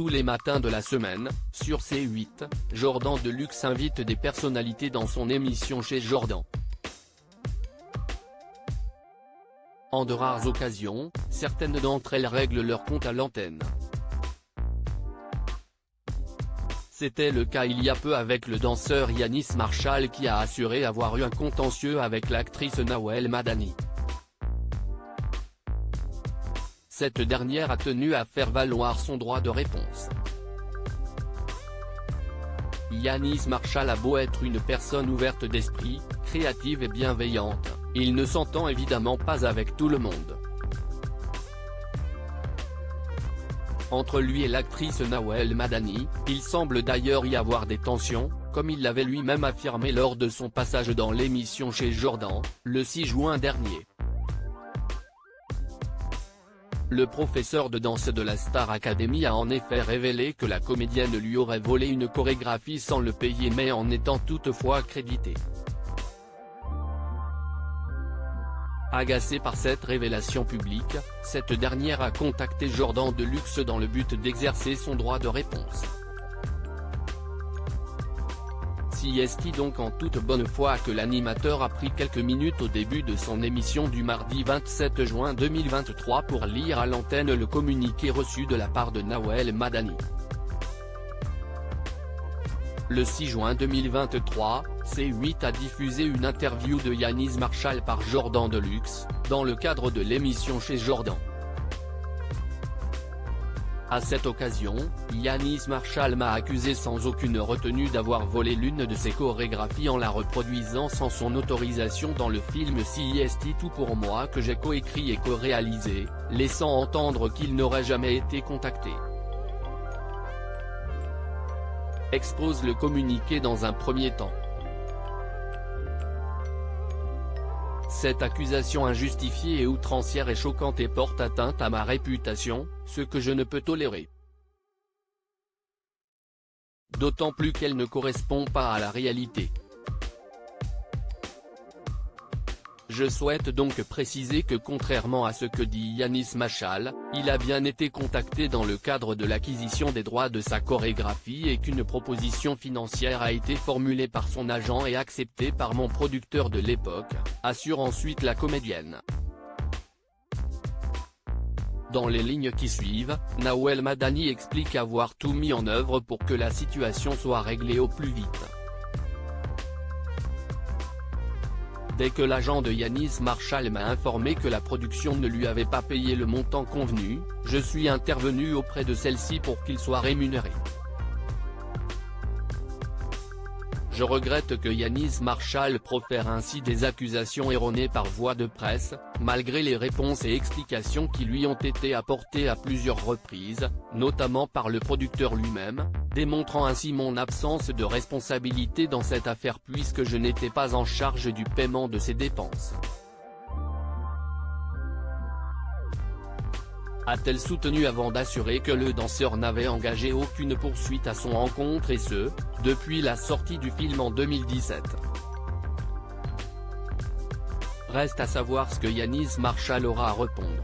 Tous les matins de la semaine, sur C8, Jordan Deluxe invite des personnalités dans son émission Chez Jordan. En de rares occasions, certaines d'entre elles règlent leur compte à l'antenne. C'était le cas il y a peu avec le danseur Yanis Marshall qui a assuré avoir eu un contentieux avec l'actrice Nawel Madani. Cette dernière a tenu à faire valoir son droit de réponse. Yanis Marshall a beau être une personne ouverte d'esprit, créative et bienveillante, il ne s'entend évidemment pas avec tout le monde. Entre lui et l'actrice Nawel Madani, il semble d'ailleurs y avoir des tensions, comme il l'avait lui-même affirmé lors de son passage dans l'émission Chez Jordan, le 6 juin dernier. Le professeur de danse de la Star Academy a en effet révélé que la comédienne lui aurait volé une chorégraphie sans le payer mais en étant toutefois crédité. Agacée par cette révélation publique, cette dernière a contacté Jordan Deluxe dans le but d'exercer son droit de réponse. Si est-il donc en toute bonne foi que l'animateur a pris quelques minutes au début de son émission du mardi 27 juin 2023 pour lire à l'antenne le communiqué reçu de la part de Nawel Madani. Le 6 juin 2023, C8 a diffusé une interview de Yanis Marshall par Jordan Deluxe, dans le cadre de l'émission Chez Jordan. À cette occasion, Yanis Marshall m'a accusé sans aucune retenue d'avoir volé l'une de ses chorégraphies en la reproduisant sans son autorisation dans le film Si est tout pour moi que j'ai coécrit et co-réalisé, laissant entendre qu'il n'aurait jamais été contacté. Expose le communiqué dans un premier temps. Cette accusation injustifiée et outrancière est choquante et porte atteinte à ma réputation, ce que je ne peux tolérer. D'autant plus qu'elle ne correspond pas à la réalité. Je souhaite donc préciser que contrairement à ce que dit Yanis Marshall, il a bien été contacté dans le cadre de l'acquisition des droits de sa chorégraphie et qu'une proposition financière a été formulée par son agent et acceptée par mon producteur de l'époque, assure ensuite la comédienne. Dans les lignes qui suivent, Nawel Madani explique avoir tout mis en œuvre pour que la situation soit réglée au plus vite. Dès que l'agent de Yanis Marshall m'a informé que la production ne lui avait pas payé le montant convenu, je suis intervenu auprès de celle-ci pour qu'il soit rémunéré. Je regrette que Yanis Marshall profère ainsi des accusations erronées par voie de presse, malgré les réponses et explications qui lui ont été apportées à plusieurs reprises, notamment par le producteur lui-même, démontrant ainsi mon absence de responsabilité dans cette affaire puisque je n'étais pas en charge du paiement de ses dépenses. A-t-elle soutenu avant d'assurer que le danseur n'avait engagé aucune poursuite à son encontre et ce, depuis la sortie du film en 2017. Reste à savoir ce que Yanis Marshall aura à répondre.